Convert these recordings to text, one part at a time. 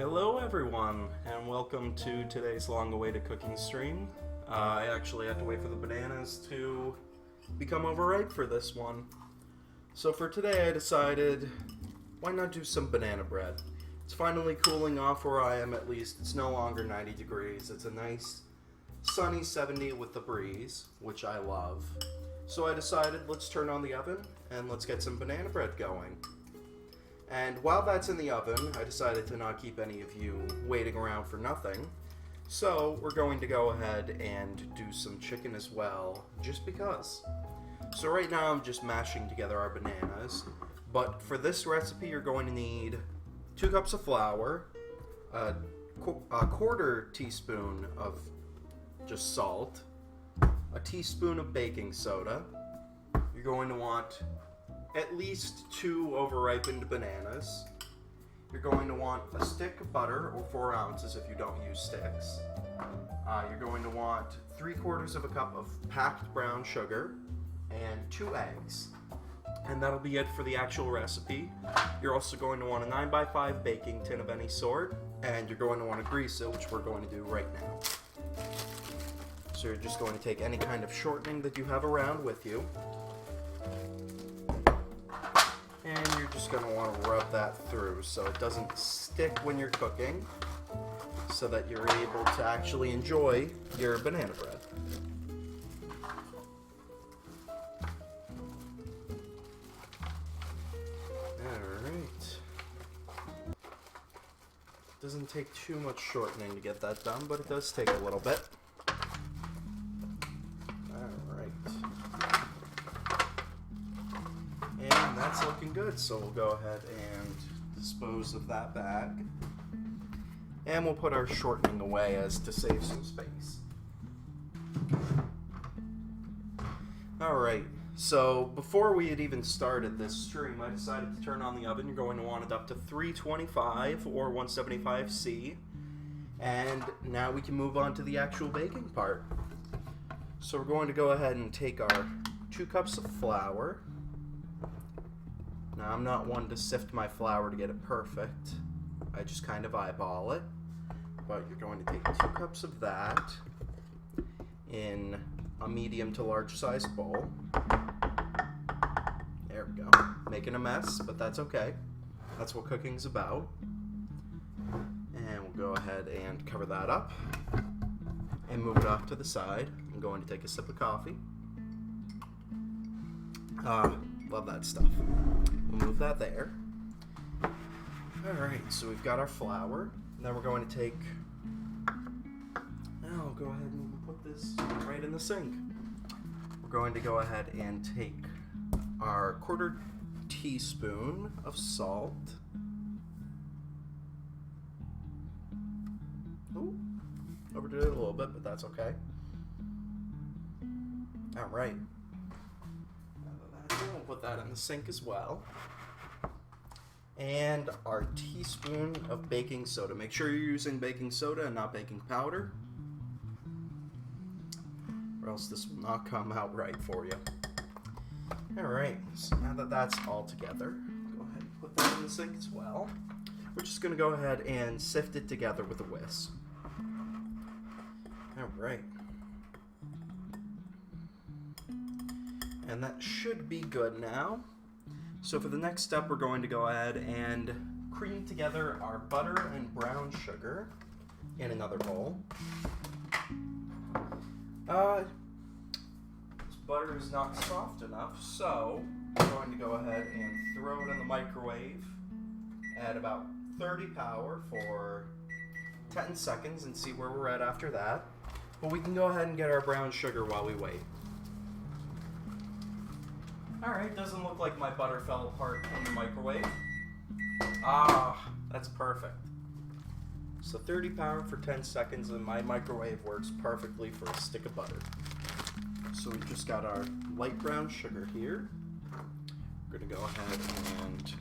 Hello everyone, and welcome to today's long-awaited cooking stream. I actually had to wait for the bananas to become overripe for this one. So for today I decided, why not do some banana bread? It's finally cooling off where I am, at least. It's no longer 90 degrees. It's a nice sunny 70 with the breeze, which I love. So I decided, let's turn on the oven and let's get some banana bread going. And while that's in the oven, I decided to not keep any of you waiting around for nothing. So we're going to go ahead and do some chicken as well, just because. So right now I'm just mashing together our bananas. But for this recipe you're going to need 2 cups of flour, a quarter teaspoon of just salt, a teaspoon of baking soda. You're going to want at least 2 overripened bananas. You're going to want a stick of butter, or 4 ounces if you don't use sticks. You're going to want 3/4 of a cup of packed brown sugar and 2 eggs. And that'll be it for the actual recipe. You're also going to want a 9x5 baking tin of any sort, and you're going to want to grease it, which we're going to do right now. So you're just going to take any kind of shortening that you have around with you, and you're just going to want to rub that through so it doesn't stick when you're cooking, so that you're able to actually enjoy your banana bread. Alright. Doesn't take too much shortening to get that done, but it does take a little bit. And that's looking good, so we'll go ahead and dispose of that bag. And we'll put our shortening away as to save some space. Alright, so before we had even started this stream, I decided to turn on the oven. You're going to want it up to 325 or 175°C. And now we can move on to the actual baking part. So we're going to go ahead and take our 2 cups of flour. Now, I'm not one to sift my flour to get it perfect. I just kind of eyeball it. But you're going to take 2 cups of that in a medium to large size bowl. There we go. Making a mess, but that's okay. That's what cooking's about. And we'll go ahead and cover that up and move it off to the side. I'm going to take a sip of coffee. Love that stuff. We'll move that there. Alright, so we've got our flour. Now we're going to take... Now I'll go ahead and put this right in the sink. We're going to go ahead and take our 1/4 teaspoon of salt. Ooh, overdid it a little bit, but that's okay. Alright. We'll put that in the sink as well. And our teaspoon of baking soda. Make sure you're using baking soda and not baking powder, or else this will not come out right for you. Alright, so now that that's all together, go ahead and put that in the sink as well. We're just going to go ahead and sift it together with a whisk. Alright. And that should be good now. So for the next step, we're going to go ahead and cream together our butter and brown sugar in another bowl. This butter is not soft enough, so I'm going to go ahead and throw it in the microwave at about 30 power for 10 seconds and see where we're at after that. But we can go ahead and get our brown sugar while we wait. Alright, doesn't look like my butter fell apart in the microwave. That's perfect. So 30 power for 10 seconds and my microwave works perfectly for a stick of butter. So we've just got our light brown sugar here. We're going to go ahead and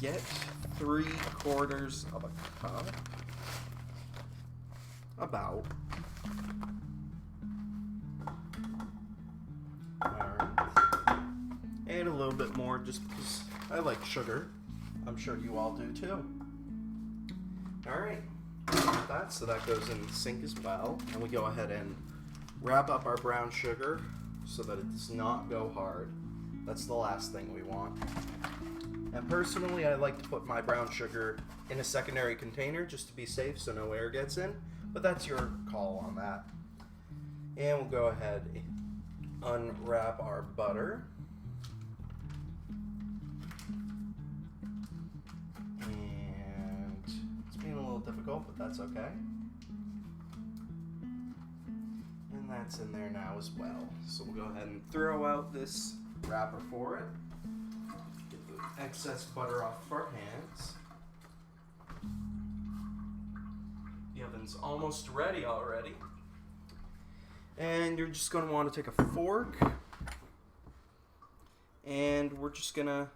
get 3/4 of a cup. About. Alright. And a little bit more just because I like sugar. I'm sure you all do too. Alright, so that goes in the sink as well. And we go ahead and wrap up our brown sugar so that it does not go hard. That's the last thing we want. And personally, I like to put my brown sugar in a secondary container just to be safe so no air gets in. But that's your call on that. And we'll go ahead and unwrap our butter. And it's being a little difficult, but that's okay. And that's in there now as well. So we'll go ahead and throw out this wrapper for it. Get the excess butter off of our hands. The oven's almost ready already. And you're just going to want to take a fork, and we're just going to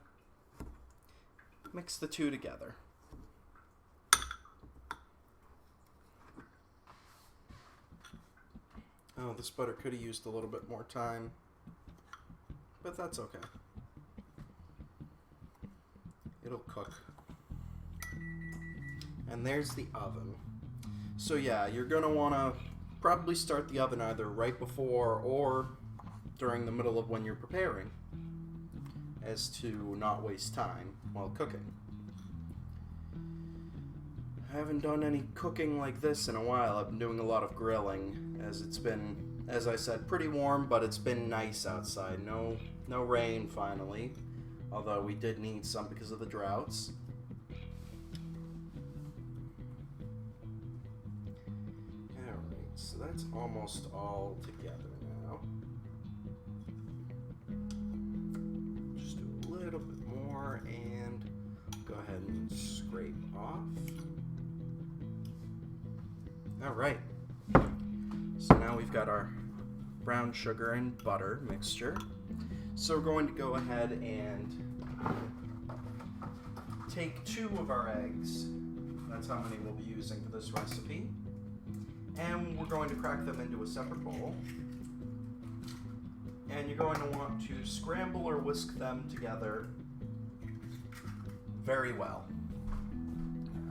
mix the two together. Oh, this butter could have used a little bit more time, but that's okay. It'll cook. And there's the oven. So yeah, you're going to want to probably start the oven either right before or during the middle of when you're preparing, as to not waste time while cooking. I haven't done any cooking like this in a while. I've been doing a lot of grilling, as it's been, as I said, pretty warm, but it's been nice outside. No rain finally, although we did need some because of the droughts. So that's almost all together now. Just do a little bit more and go ahead and scrape off. Alright, so now we've got our brown sugar and butter mixture. So we're going to go ahead and take 2 of our eggs. That's how many we'll be using for this recipe. And we're going to crack them into a separate bowl. And you're going to want to scramble or whisk them together very well.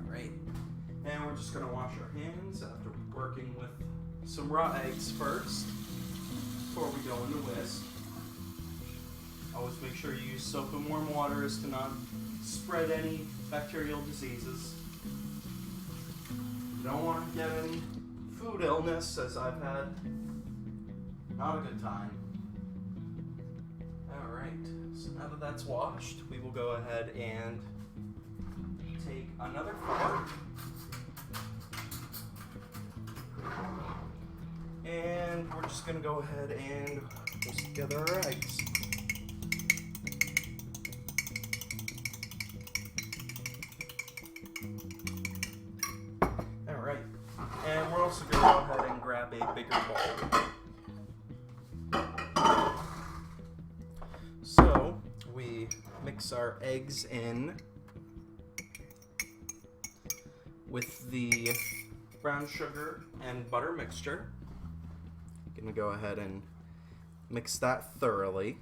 Alright. And we're just going to wash our hands after working with some raw eggs first before we go into whisk. Always make sure you use soap and warm water as to not spread any bacterial diseases. You don't want to get any food illness, as I've had. Not a good time. Alright, so now that that's washed, we will go ahead and take another fork and we're just going to go ahead and whisk together our eggs. And we're also going to go ahead and grab a bigger bowl. So we mix our eggs in with the brown sugar and butter mixture. Going to go ahead and mix that thoroughly.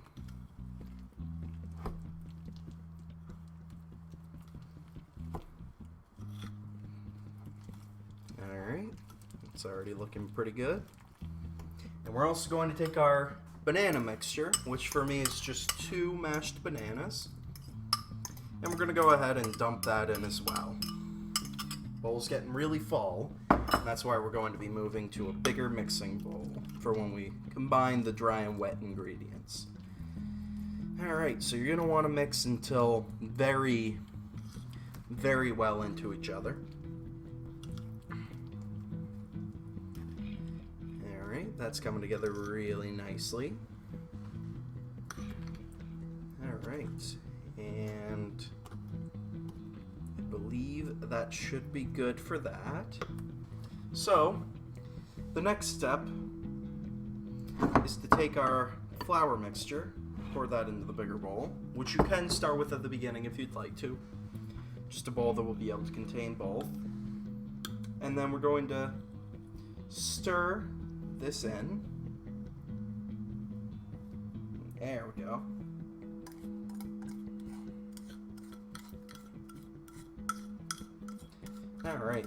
It's already looking pretty good. And we're also going to take our banana mixture, which for me is just 2 mashed bananas. And we're going to go ahead and dump that in as well. Bowl's getting really full, and that's why we're going to be moving to a bigger mixing bowl for when we combine the dry and wet ingredients. Alright, so you're going to want to mix until very, very well into each other. That's coming together really nicely. Alright, and I believe that should be good for that. So, the next step is to take our flour mixture, pour that into the bigger bowl, which you can start with at the beginning if you'd like to. Just a bowl that will be able to contain both. And then we're going to stir this in. There we go. Alright,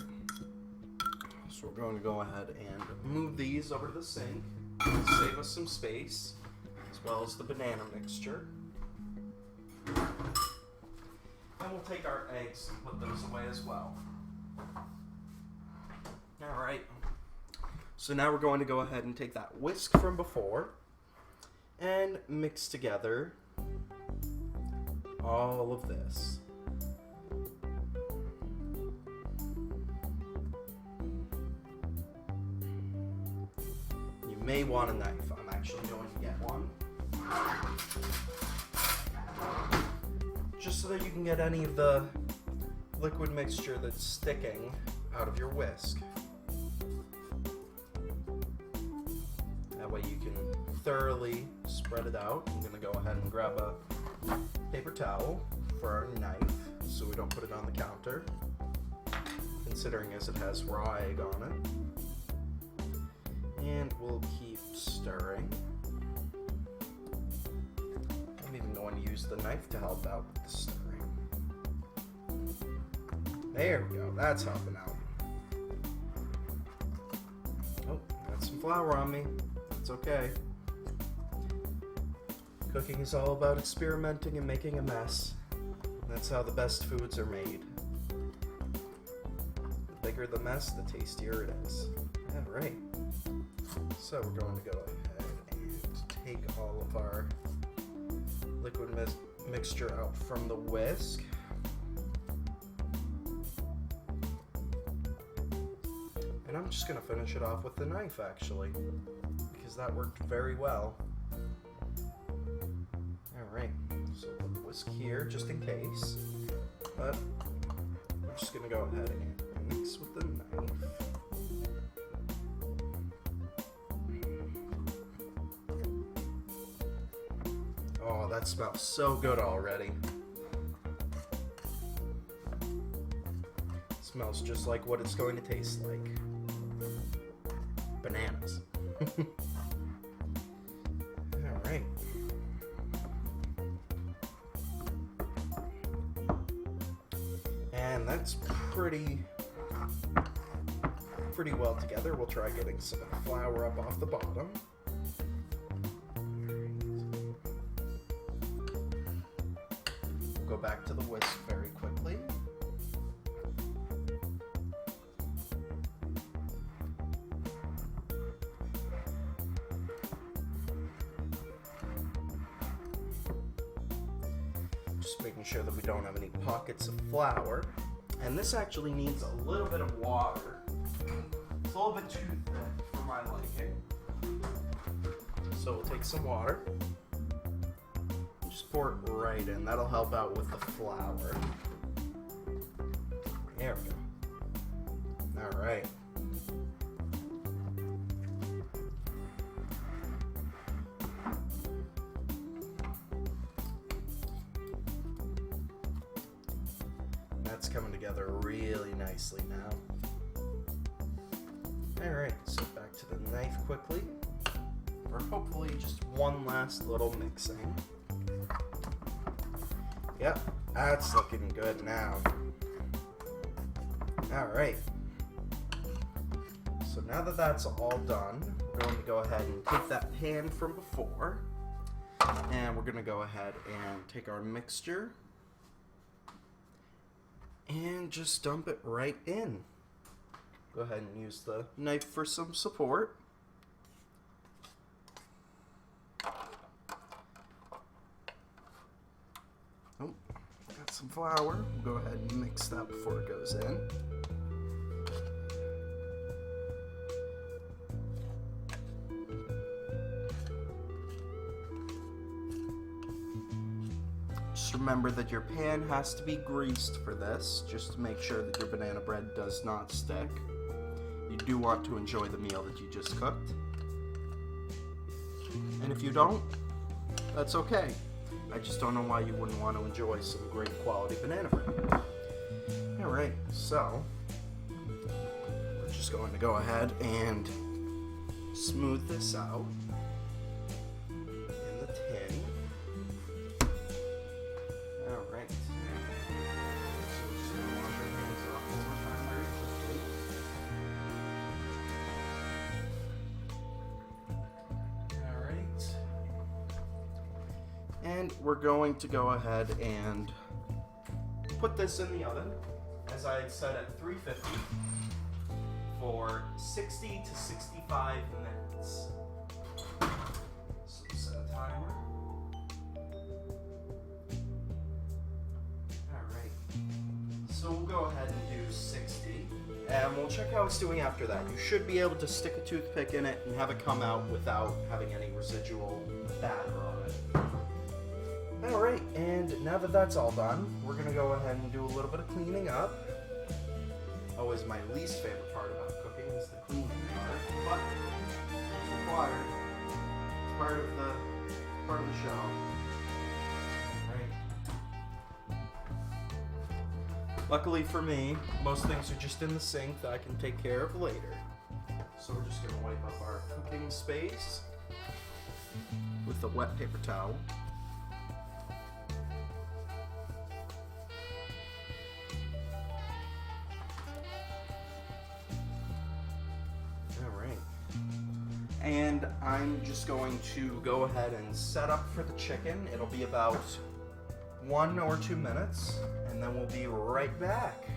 so we're going to go ahead and move these over to the sink, save us some space, as well as the banana mixture. And we'll take our eggs and put those away as well. Alright, so now we're going to go ahead and take that whisk from before and mix together all of this. You may want a knife. I'm actually going to get one. Just so that you can get any of the liquid mixture that's sticking out of your whisk. That way you can thoroughly spread it out. I'm going to go ahead and grab a paper towel for our knife so we don't put it on the counter, considering as it has raw egg on it. And we'll keep stirring. I'm even going to use the knife to help out with the stirring. There we go, that's helping out. Oh, got some flour on me. It's okay. Cooking is all about experimenting and making a mess. That's how the best foods are made. The bigger the mess, the tastier it is. Alright. So we're going to go ahead and take all of our liquid mixture out from the whisk. And I'm just going to finish it off with the knife, actually, because that worked very well. Alright, so a little whisk here, just in case. But I'm just going to go ahead and mix with the knife. Oh, that smells so good already. It smells just like what it's going to taste like. Bananas. Alright. And that's pretty well together. We'll try getting some of the flour up off the bottom. We'll go back to the whisk very quickly. Just making sure that we don't have any pockets of flour. And this actually needs a little bit of water. It's a little bit too thick for my liking. So we'll take some water. Just pour it right in. That'll help out with the flour. There we go. Alright. That's coming together really nicely now. Alright, so back to the knife quickly for hopefully just one last little mixing. Yep, that's looking good now. Alright. So now that that's all done, we're going to go ahead and take that pan from before, and we're going to go ahead and take our mixture and just dump it right in. Go ahead and use the knife for some support. Oh, got some flour. We'll go ahead and mix that before it goes in. Just remember that your pan has to be greased for this, just to make sure that your banana bread does not stick. You do want to enjoy the meal that you just cooked. And if you don't, that's okay. I just don't know why you wouldn't want to enjoy some great quality banana bread. Alright, so we're just going to go ahead and smooth this out in the tin. Alright. So just gonna wash our hands off one more time very And we're going to go ahead and put this in the oven, as I had set at 350, for 60 to 65 minutes. So set a timer. Alright. So we'll go ahead and do 60. And we'll check how it's doing after that. You should be able to stick a toothpick in it and have it come out without having any residual batter on it. Alright, and now that that's all done, we're going to go ahead and do a little bit of cleaning up. Always my least favorite part about cooking is the cleaning part, but it's required. It's part of the show. Luckily for me, most things are just in the sink that I can take care of later. So we're just going to wipe up our cooking space with the wet paper towel. Alright. And I'm just going to go ahead and set up for the chicken. It'll be about 1 or 2 minutes, and then we'll be right back.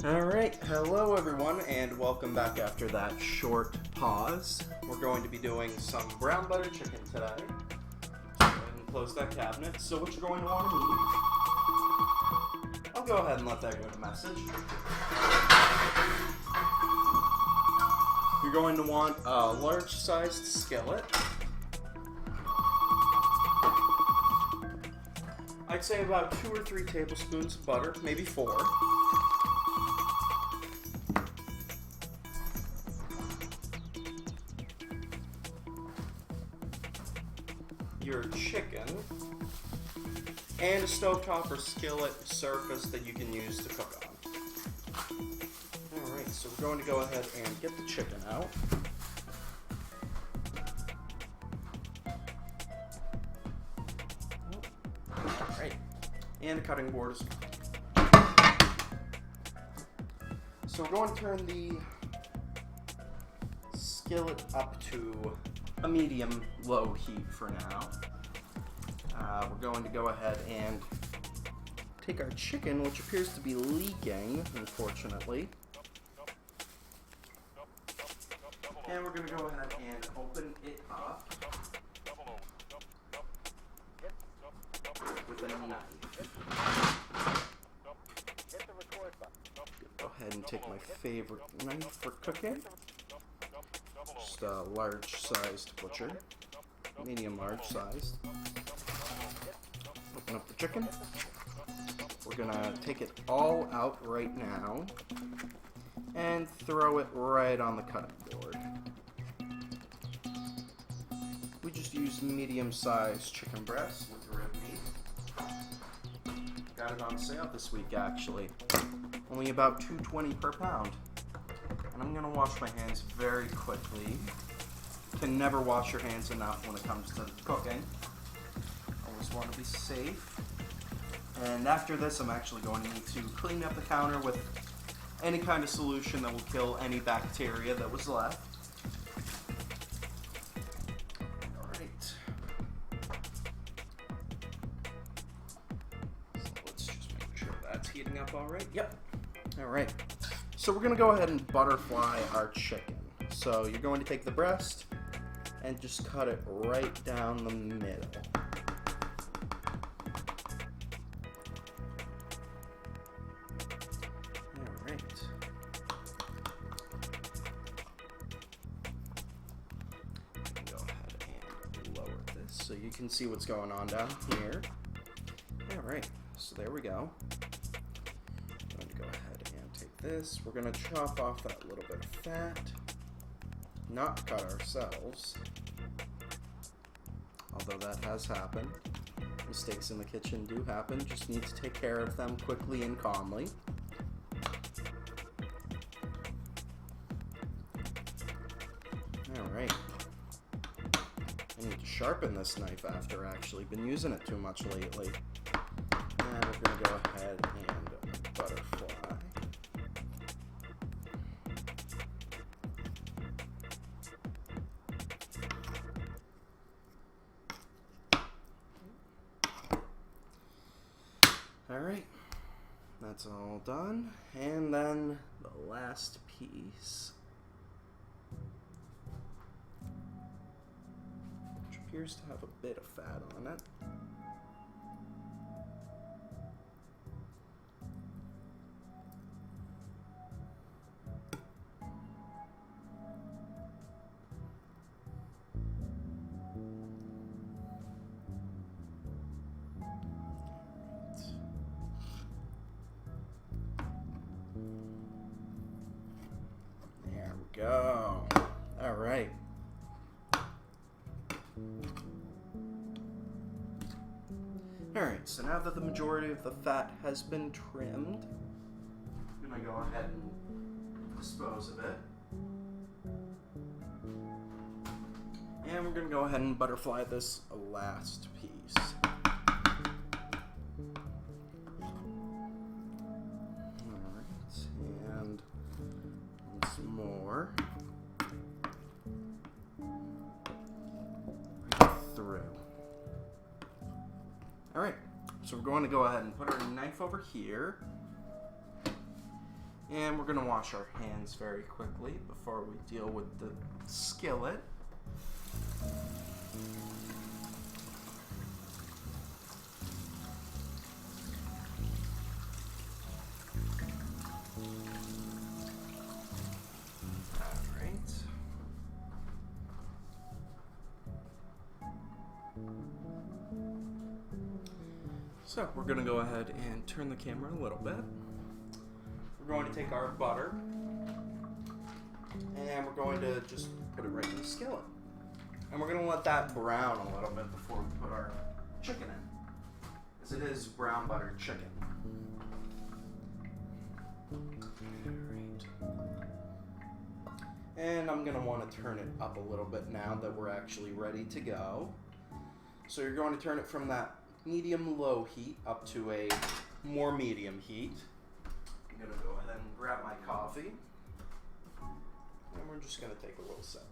Alright, hello everyone, and welcome back after that short pause. We're going to be doing some brown butter chicken today. So go ahead and close that cabinet. So what you're going to want to need, I'll go ahead and let that go to message. You're going to want a large-sized skillet. I'd say about 2 or 3 tablespoons of butter, maybe 4. Your chicken, and a stovetop or skillet surface that you can use to cook on. Alright, so we're going to go ahead and get the chicken out. Alright, and a cutting board as well. So we're going to turn the skillet up to a medium-low heat for now. We're going to go ahead and take our chicken, which appears to be leaking, unfortunately. And we're going to go ahead and open it up with a knife. Go ahead and take my favorite knife for cooking. Just a large-sized butcher, medium-large sized. Open up the chicken. We're gonna take it all out right now and throw it right on the cutting board. We just use medium-sized chicken breast with red meat. Got had it on sale this week, actually. Only about $2.20 per pound. And I'm gonna wash my hands very quickly. Can never wash your hands enough when it comes to cooking. Always want to be safe. And after this, I'm actually going to need to clean up the counter with any kind of solution that will kill any bacteria that was left. Alright. So let's just make sure that's heating up alright. Yep. Alright. So we're going to go ahead and butterfly our chicken. So you're going to take the breast and just cut it right down the middle. So you can see what's going on down here. Alright, so there we go. I'm going to go ahead and take this. We're going to chop off that little bit of fat. Not cut ourselves. Although that has happened. Mistakes in the kitchen do happen. Just need to take care of them quickly and calmly. Alright. I need to sharpen this knife after actually been using it too much lately. And we're going to go ahead and butterfly. Alright, that's all done. And then the last piece, appears to have a bit of fat on it. There we go. All right. Alright, so now that the majority of the fat has been trimmed, I'm going to go ahead and dispose of it. And we're going to go ahead and butterfly this last piece. Alright, and once more. Right through. Alright, so we're going to go ahead and put our knife over here. And we're going to wash our hands very quickly before we deal with the skillet. Alright. So we're going to go ahead and turn the camera a little bit. We're going to take our butter and we're going to just put it right in the skillet. And we're going to let that brown a little bit before we put our chicken in, as it is brown buttered chicken. Alright. And I'm going to want to turn it up a little bit now that we're actually ready to go. So you're going to turn it from that medium-low heat up to a more medium heat. I'm going to go ahead and grab my coffee. And we're just going to take a little sip.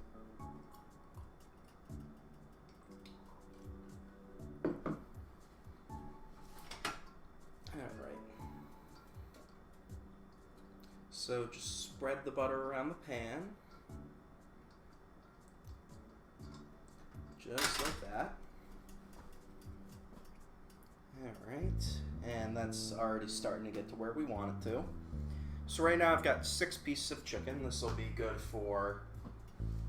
Alright. So just spread the butter around the pan. Just like that. Alright, and that's already starting to get to where we want it to. So right now I've got 6 pieces of chicken. This will be good for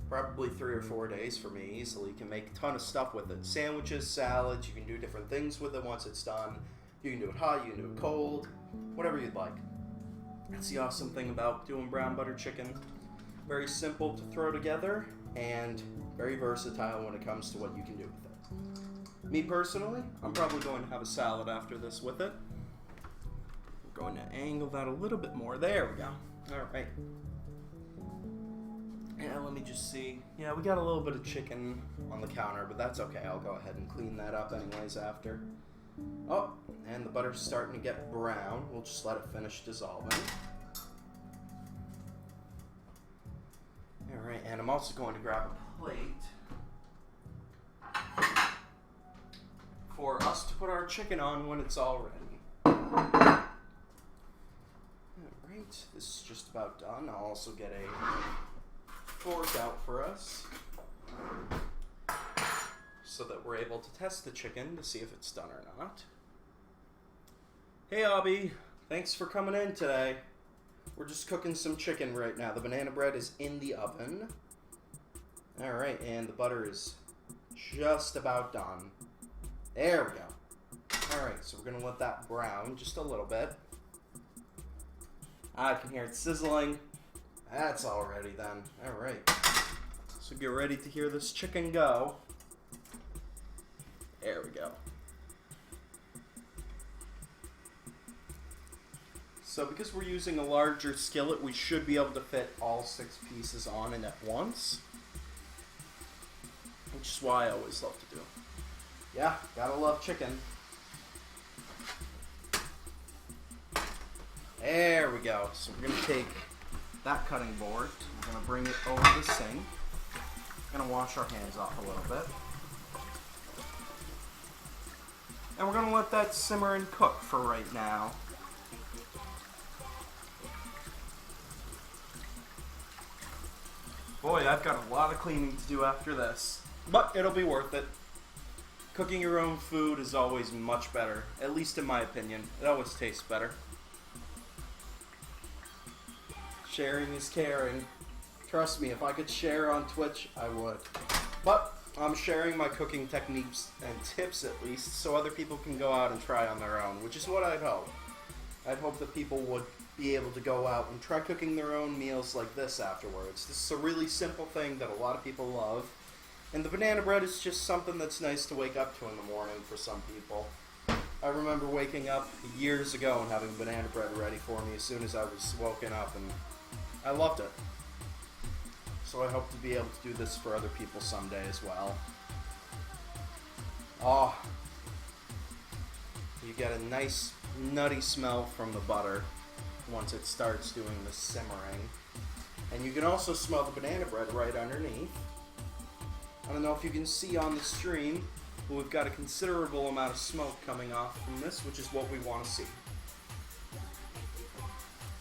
probably 3 or 4 days for me easily. You can make a ton of stuff with it. Sandwiches, salads, you can do different things with it once it's done. You can do it hot, you can do it cold, whatever you'd like. That's the awesome thing about doing brown butter chicken. Very simple to throw together and very versatile when it comes to what you can do with it. Me personally, I'm probably going to have a salad after this with it. going to angle that a little bit more. There we go. All right. Yeah, let me just see. Yeah, we got a little bit of chicken on the counter, but that's okay. I'll go ahead and clean that up anyways after. Oh, and the butter's starting to get brown. We'll just let it finish dissolving. All right, and I'm also going to grab a plate for us to put our chicken on when it's all ready. All right, this is just about done. I'll also get a fork out for us so that we're able to test the chicken to see if it's done or not. Hey, Abby, thanks for coming in today. We're just cooking some chicken right now. The banana bread is in the oven. All right, and the butter is just about done. There we go. All right, so we're gonna let that brown just a little bit. I can hear it sizzling. That's all ready then. All right, so get ready to hear this chicken go. There we go. So because we're using a larger skillet, we should be able to fit all 6 pieces on it at once, which is why I always love to do. Yeah, gotta love chicken. There we go. So we're gonna take that cutting board, we're gonna bring it over the sink. We're gonna wash our hands off a little bit. And we're gonna let that simmer and cook for right now. Boy, I've got a lot of cleaning to do after this, but it'll be worth it. Cooking your own food is always much better, at least in my opinion. It always tastes better. Sharing is caring. Trust me, if I could share on Twitch, I would. But I'm sharing my cooking techniques and tips at least, so other people can go out and try on their own, which is what I'd hope. I'd hope that people would be able to go out and try cooking their own meals like this afterwards. This is a really simple thing that a lot of people love. And the banana bread is just something that's nice to wake up to in the morning for some people. I remember waking up years ago and having banana bread ready for me as soon as I was woken up, and I loved it. So I hope to be able to do this for other people someday as well. Oh, you get a nice nutty smell from the butter once it starts doing the simmering. And you can also smell the banana bread right underneath. I don't know if you can see on the stream, but we've got a considerable amount of smoke coming off from this, which is what we want to see.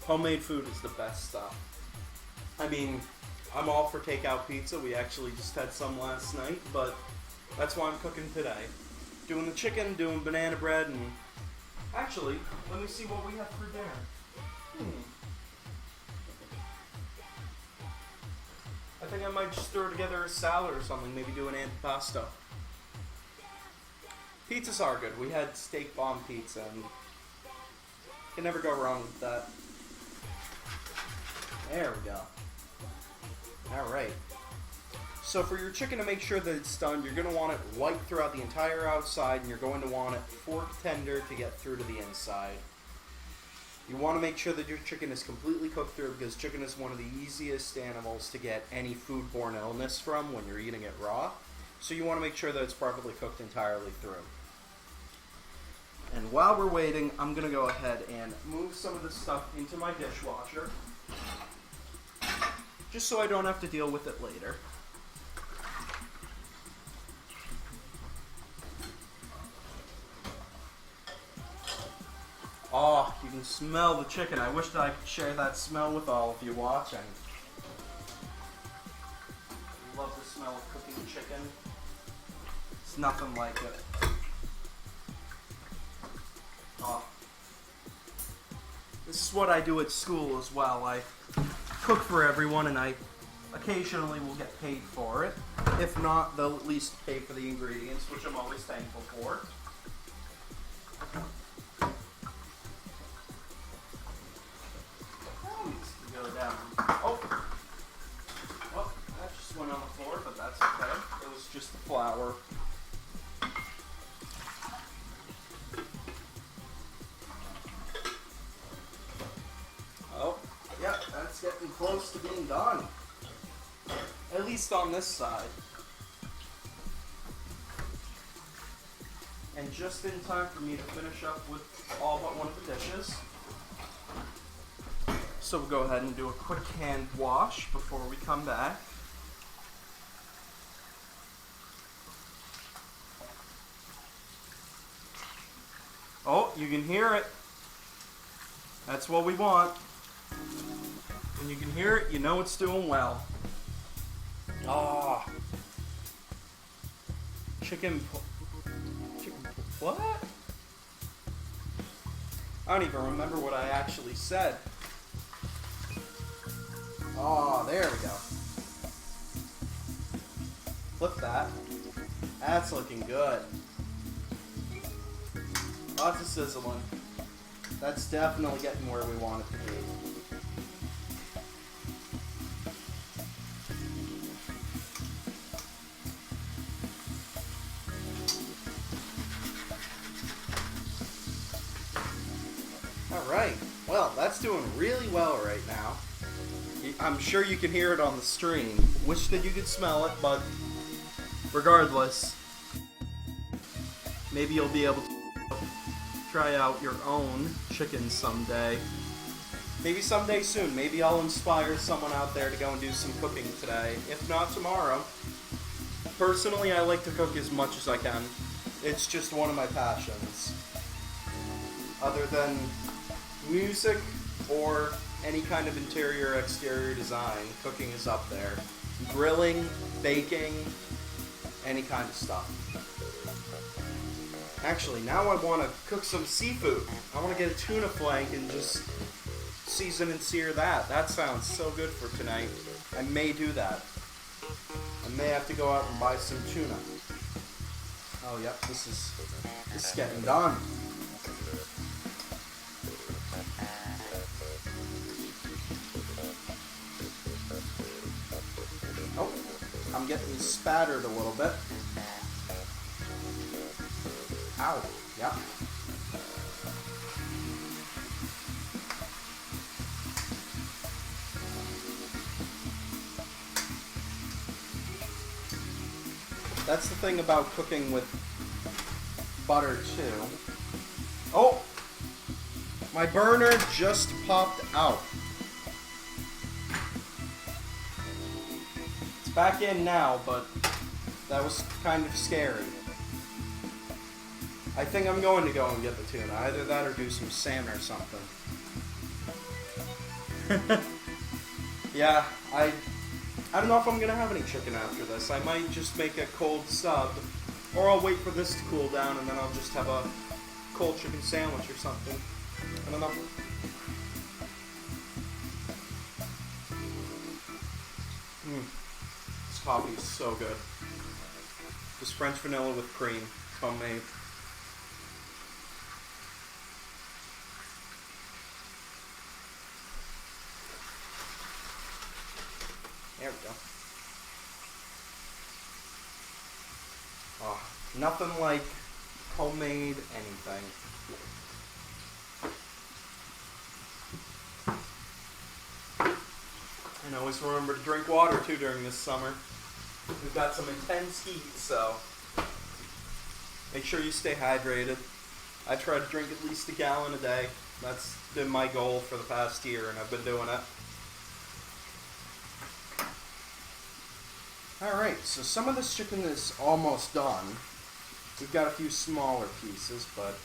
Homemade food is the best stuff. I mean, I'm all for takeout pizza. We actually just had some last night, but that's why I'm cooking today. Doing the chicken, doing banana bread, and actually, let me see what we have for dinner. I think I might just throw together a salad or something, maybe do an antipasto. Pizzas are good. We had steak bomb pizza, and you can never go wrong with that. There we go. Alright. So for your chicken to make sure that it's done, you're going to want it white throughout the entire outside, and you're going to want it fork tender to get through to the inside. You want to make sure that your chicken is completely cooked through, because chicken is one of the easiest animals to get any foodborne illness from when you're eating it raw. So you want to make sure that it's properly cooked entirely through. And while we're waiting, I'm going to go ahead and move some of this stuff into my dishwasher, just so I don't have to deal with it later. Oh, you can smell the chicken. I wish that I could share that smell with all of you watching. I love the smell of cooking chicken. It's nothing like it. Oh. This is what I do at school as well. I cook for everyone, and I occasionally will get paid for it. If not, they'll at least pay for the ingredients, which I'm always thankful for. Go down. Oh, well, that just went on the floor, but that's okay. It was just the flour. least on this side. And just in time for me to finish up with all but one of the dishes. So we'll go ahead and do a quick hand wash before we come back. Oh, you can hear it. That's what we want. When you can hear it, you know it's doing well. Ah. What? I don't even remember what I actually said. Oh, there we go. Flip that. That's looking good. Lots of sizzling. That's definitely getting where we want it to be. Alright, well, that's doing really well right now. I'm sure you can hear it on the stream. Wish that you could smell it, but regardless, maybe you'll be able to try out your own chicken someday. Maybe someday soon. Maybe I'll inspire someone out there to go and do some cooking today. If not tomorrow. Personally, I like to cook as much as I can. It's just one of my passions. Other than music or any kind of interior or exterior design, cooking is up there. Grilling, baking, any kind of stuff. Actually, now I want to cook some seafood. I want to get a tuna flank and just season and sear that. That sounds so good for tonight. I may do that. I may have to go out and buy some tuna. Oh, yep, this is getting done. Oh, I'm getting spattered a little bit. Ow, yep. That's the thing about cooking with butter too. Oh! My burner just popped out. It's back in now, but that was kind of scary. I think I'm going to go and get the tuna. Either that or do some salmon or something. Yeah, I don't know if I'm going to have any chicken after this. I might just make a cold sub, or I'll wait for this to cool down and then I'll just have a cold chicken sandwich or something. I don't know. This coffee is so good. Just French vanilla with cream. It's homemade. There we go. Oh, nothing like homemade anything. And always remember to drink water too during this summer. We've got some intense heat, so make sure you stay hydrated. I try to drink at least a gallon a day. That's been my goal for the past year, and I've been doing it. Alright, so some of this chicken is almost done. We've got a few smaller pieces, but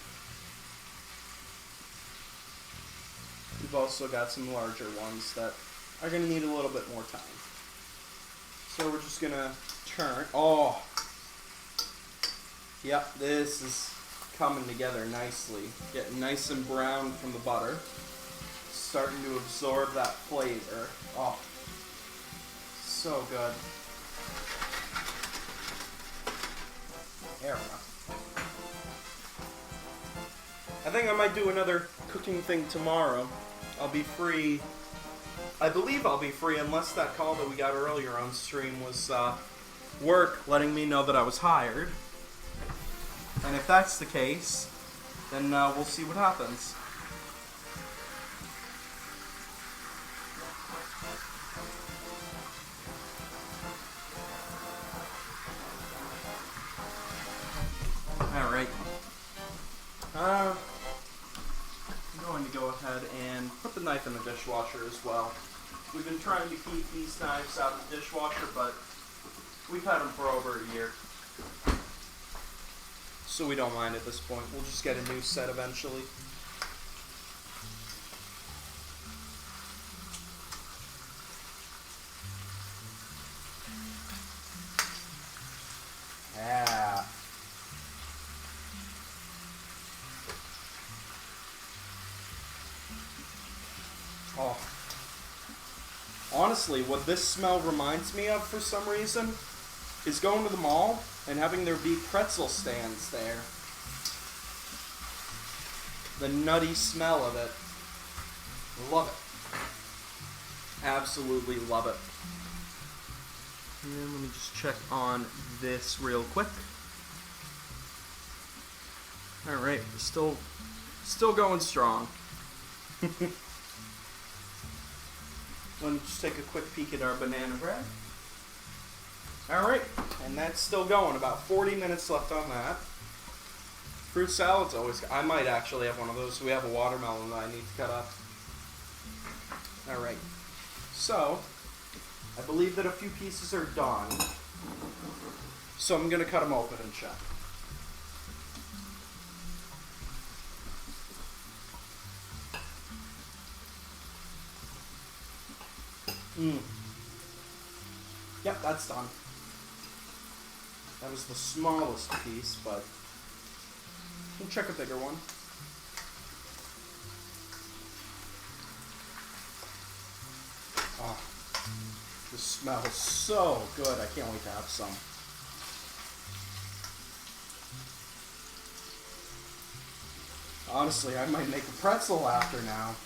we've also got some larger ones that are going to need a little bit more time. So we're just going to turn. Oh! Yep, this is coming together nicely. Getting nice and brown from the butter. Starting to absorb that flavor. Oh, so good. There we go. I think I might do another cooking thing tomorrow. I'll be free. I believe I'll be free unless that call that we got earlier on stream was work letting me know that I was hired. And if that's the case, then we'll see what happens. dishwasher as well. We've been trying to keep these knives out of the dishwasher, but we've had them for over a year. So we don't mind at this point. We'll just get a new set eventually. Yeah. Oh. Honestly, what this smell reminds me of for some reason is going to the mall and having there be pretzel stands there. The nutty smell of it. Love it. Absolutely love it. And let me just check on this real quick. Alright, still going strong. Let me just take a quick peek at our banana bread. Alright, and that's still going. About 40 minutes left on that. Fruit salad's always... I might actually have one of those. We have a watermelon that I need to cut up. Alright, so I believe that a few pieces are done. So I'm going to cut them open and check. Yep, that's done. That was the smallest piece, but we'll check a bigger one. Oh, this smells so good. I can't wait to have some. Honestly, I might make a pretzel after now.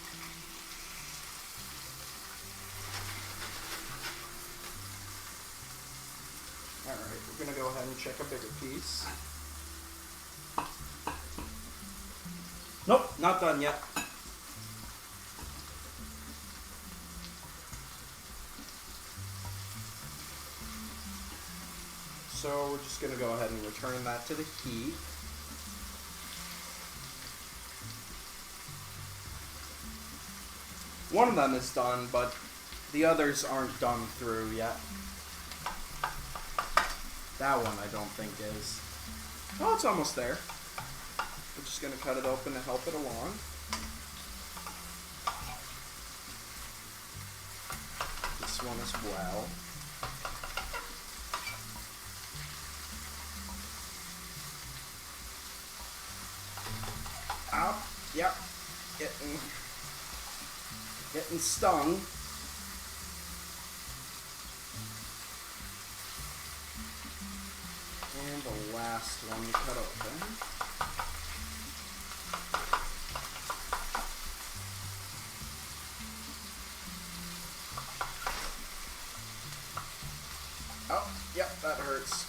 Alright, we're going to go ahead and check a bigger piece. Nope, not done yet. So we're just going to go ahead and return that to the heat. One of them is done, but the others aren't done through yet. That one I don't think is. Oh, it's almost there. We're just going to cut it open to help it along. This one as well. Ow. Yep. Getting stung. And the last one cut open. Oh, yep, that hurts.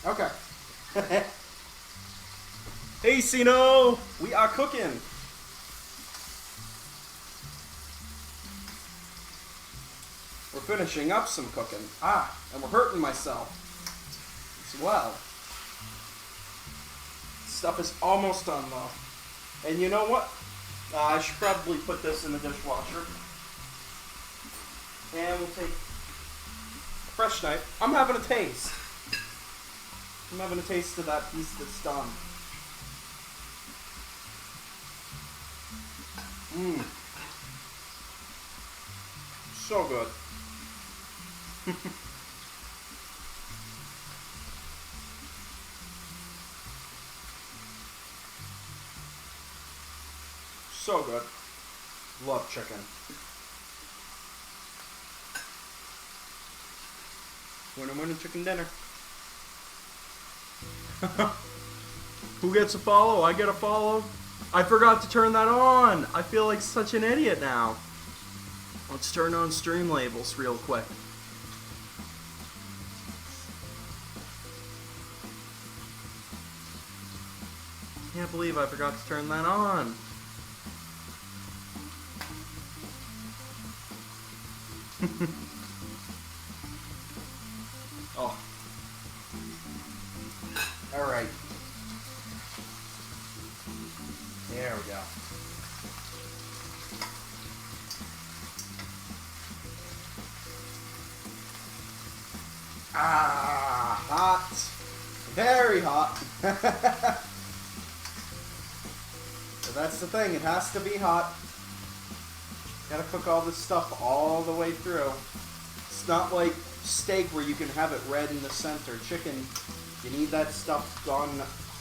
Okay. Hey, Sino! We are cooking! We're finishing up some cooking. And we're hurting myself as well. Stuff is almost done though. And you know what? I should probably put this in the dishwasher. And we'll take a fresh knife. I'm having a taste. I'm having a taste of that piece that's done. So good. So good. Love chicken. Winner, chicken dinner. Who gets a follow? I get a follow. I forgot to turn that on. I feel like such an idiot now. Let's turn on stream labels real quick. Can't believe I forgot to turn that on. Oh. Alright. There we go. Ah, hot. Very hot. So that's the thing, it has to be hot. Gotta cook all this stuff all the way through. It's not like steak where you can have it red in the center. Chicken, you need that stuff done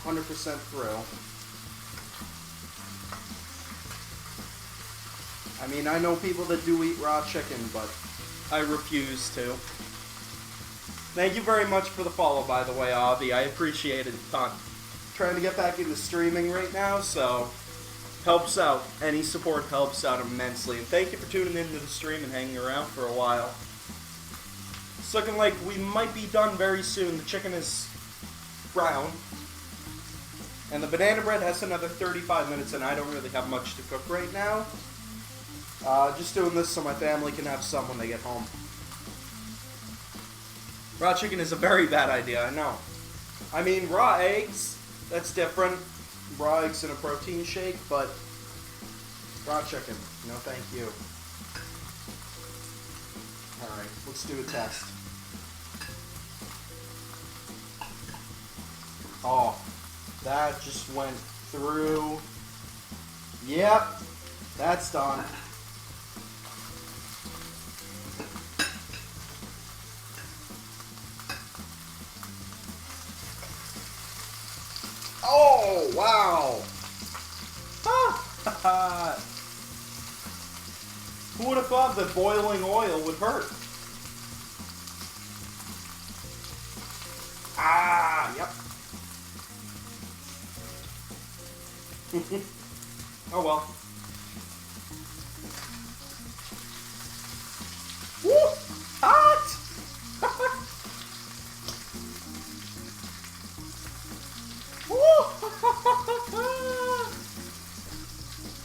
100% through. I mean, I know people that do eat raw chicken, but I refuse to. Thank you very much for the follow, by the way, Avi. I appreciate it a ton. Trying to get back into streaming right now, so helps out. Any support helps out immensely. And thank you for tuning into the stream and hanging around for a while. It's looking like we might be done very soon. The chicken is brown. And the banana bread has another 35 minutes, and I don't really have much to cook right now. Just doing this so my family can have some when they get home. Raw chicken is a very bad idea, I know. I mean, raw eggs, that's different. Raw eggs in a protein shake, but raw chicken, no thank you. Alright, let's do a test. Oh, that just went through. Yep, that's done. Oh, wow! Who would have thought that boiling oil would hurt? Ah, yep. Oh well. Woo! Hot!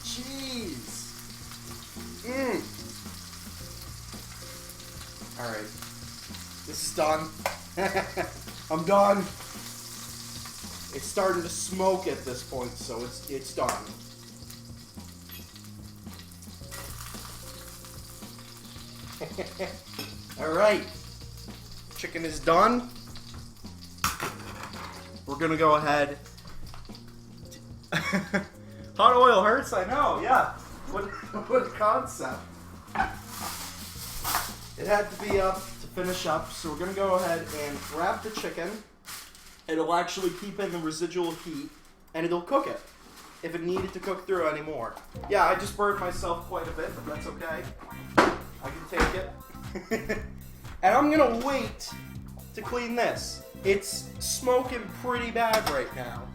Jeez. Alright. This is done. I'm done. It's starting to smoke at this point, so it's done. Alright. Chicken is done. We're gonna go ahead. Hot oil hurts, I know, yeah. What a concept. It had to be up to finish up, so we're gonna go ahead and wrap the chicken. It'll actually keep in the residual heat, and it'll cook it, if it needed to cook through anymore. Yeah, I just burned myself quite a bit, but that's okay. I can take it. And I'm gonna wait to clean this. It's smoking pretty bad right now.